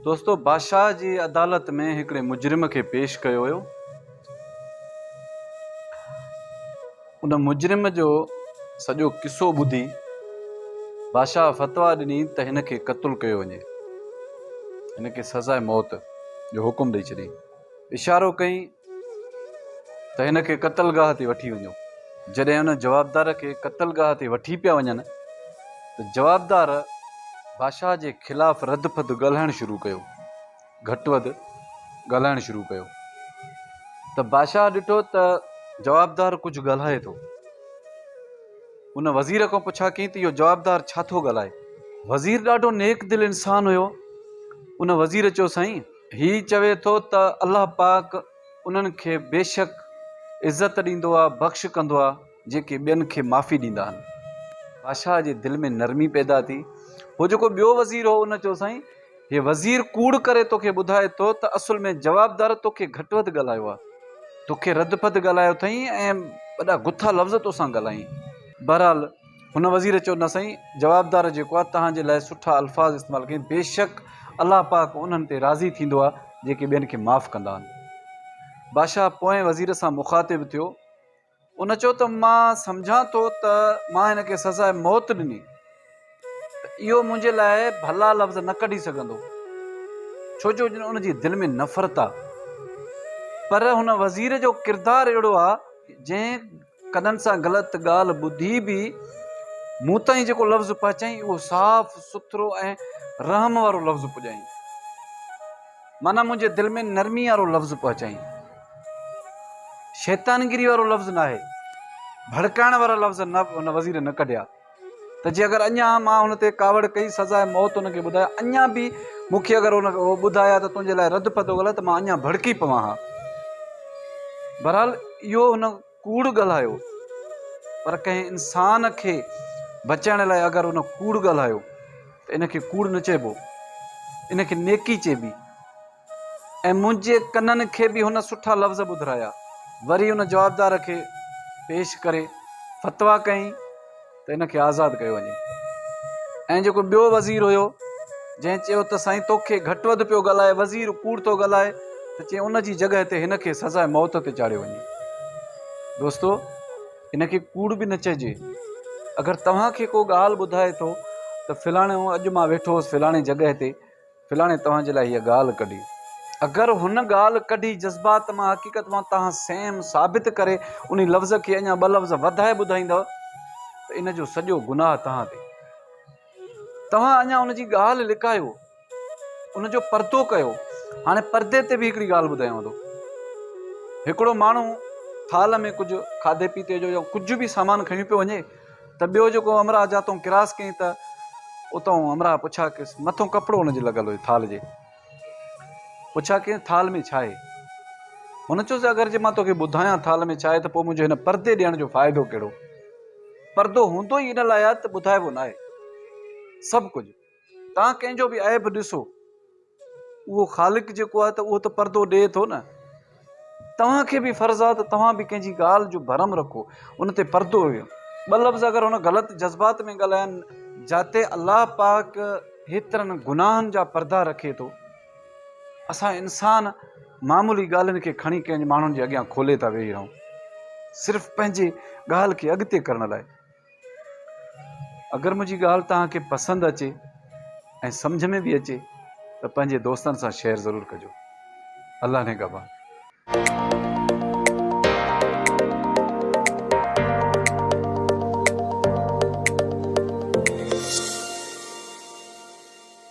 दोस्तों, बादशाह जी अदालत में हिकिड़े मुजरिम खे पेश कयो हुयो। उन मुजरिम जो सॼो किस्सो ॿुधी बादशाह फतवा ॾिनी त हिन खे क़तलु कयो वञे, हिन खे सज़ाए मौत जो हुकुम ॾेई छॾियईं। इशारो कई त हिन खे क़तलगाह ते वठी वञो। जॾहिं हुन जवाबदार खे क़तलगाह ते वठी पिया वञनि त जवाबदार बादशाह जे ख़िलाफ़ रद फद ॻाल्हाइणु शुरू कयो, घटि वधि ॻाल्हाइणु शुरू कयो। त बादशाह ॾिठो त जवाबदार कुझु ॻाल्हाए थो। उन वज़ीर खां पुछा कई त इहो जवाबदार छा थो ॻाल्हाए। वज़ीर ॾाढो नेक दिलि इंसान हुयो। उन वज़ीर चयो, साईं हीउ चवे थो त अलाह पाक उन्हनि खे बेशक इज़त ॾींदो आहे, बख़्श कंदो आहे जेके ॿियनि खे माफ़ी ॾींदा आहिनि। बादशाह जे दिलि में नरमी पैदा थी। उहो जेको ॿियो वज़ीर हो उन चयो, साईं हीउ वज़ीर कूड़ करे तोखे ॿुधाए थो त असुल में जवाबदार तोखे घटि वधि ॻाल्हायो आहे, तोखे रद फद ॻाल्हायो अथई ऐं वॾा गुथा लफ़्ज़ तोसां ॻाल्हाई। बहरहाल हुन वज़ीर चयो, न साईं, जवाबदार जेको आहे तव्हांजे लाइ सुठा अल्फाज़ इस्तेमालु कई, बेशक अलाह पाक उन्हनि ते राज़ी थींदो आहे जेके ॿियनि खे माफ़ु कंदा आहिनि। बादशाह पोएं वज़ीर सां मुखातिब थियो। उन चयो त मां सम्झां थो त मां हिन खे सज़ाए मौत ॾिनी, इहो मुंहिंजे लाइ भला लफ़्ज़ न कढी सघंदो, छो जो उन जी दिलि में नफ़रत आहे। पर हुन वज़ीर जो किरदारु अहिड़ो आहे जंहिं कननि सां ग़लति ॻाल्हि ॿुधी बि मूं ताईं जेको लफ़्ज़ पहुचाई उहो साफ़ सुथरो ऐं रहम वारो लफ़्ज़ पुॼाई, माना मुंहिंजे दिलि में नरमी वारो लफ़्ज़ पहुचाई। शैतानगिरी वारो लफ़्ज़ न आहे, भड़काइण वारा लफ़्ज़ न हुन वज़ीर न कढिया। त जे अगरि अञा मां हुन ते कावड़ कई, सज़ाए मौत हुनखे ॿुधाया, अञा बि मूंखे अगरि हुन ॿुधाया त तुंहिंजे लाइ रद फदो ग़लति, त मां अञा भड़की पवां हा। बहरहाल इहो हुन कूड़ ॻाल्हायो, पर कंहिं इंसान खे बचाइण लाइ अगरि हुन कूड़ ॻाल्हायो त इनखे कूड़ न चइबो, इनखे नेकी चइबी। ऐं मुंहिंजे कननि खे बि हुन सुठा लफ़्ज़ ॿुधाया। वरी हुन जवाबदार खे पेश करे फतवा कई त इनखे आज़ादु कयो वञे। ऐं जेको ॿियो वज़ीर हुयो जंहिं चयो त साईं तोखे घटि वधि पियो ॻाल्हाए, वज़ीर कूड़ थो ॻाल्हाए, त चई उन जी जॻह ते हिन खे सज़ाए मौत ते चाढ़ियो वञे। दोस्तो, हिनखे कूड़ बि न चइजे। अगरि तव्हांखे को ॻाल्हि ॿुधाए थो त फ़िलाणे अॼु मां वेठो हुउसि फ़िलाणे जॻह ते, फ़िलाणे तव्हांजे लाइ हीअ ॻाल्हि कढी, अगरि हुन ॻाल्हि कढी जज़्बात मां हक़ीक़त मां तव्हां सेम साबित करे उन लफ़्ज़ खे अञा ॿ लफ़्ज़ वधाए ॿुधाईंदव त इन जो सॼो गुनाह तव्हां ते। तव्हां अञा उन जी ॻाल्हि लिकायो, उन जो परदो कयो। हाणे परदे ते बि हिकिड़ी ॻाल्हि ॿुधायांव थो। हिकिड़ो माण्हू थाल में कुझु खाधे पीते जो या कुझु बि सामान खणी पियो वञे, त ॿियो जेको अमरा जातों किरास कयईं त उतां अमरा पुछा कयसि, मथों कपिड़ो हुनजे लॻल हुयो थाल जे, पुछा कयईं थाल में छा आहे। हुन चयोसि, अगरि जे मां तोखे ॿुधायां थाल में छा आहे त पोइ मुंहिंजो हिन परदे ॾियण जो फ़ाइदो कहिड़ो। परदो हूंदो ई इन लाइ आहे त ॿुधाइबो न आहे सभु कुझु। तव्हां कंहिंजो बि ऐब ॾिसो, उहो ख़ालिक जेको आहे त उहो त परदो ॾिए थो न। तव्हांखे बि फ़र्ज़ु आहे त तव्हां बि कंहिंजी ॻाल्हि जो भरम रखो, उन ते परदो हुयो। ॿ लफ़्ज़ अगरि हुन ग़लति जज़्बात में ॻाल्हाइनि जिते अलाह पाक हेतिरनि गुनाहनि जा परदा रखे थो, असां इंसान मामूली ॻाल्हियुनि खे खणी कंहिं माण्हुनि जे अॻियां खोले था वेही रहूं, सिर्फ़ु पंहिंजे ॻाल्हि खे अॻिते करण लाइ। अगरि मुंहिंजी ॻाल्हि तव्हांखे पसंदि अचे ऐं सम्झ में बि अचे त पंहिंजे दोस्तनि सां शेयर ज़रूरु कजो। अल्लाह ने गवाह।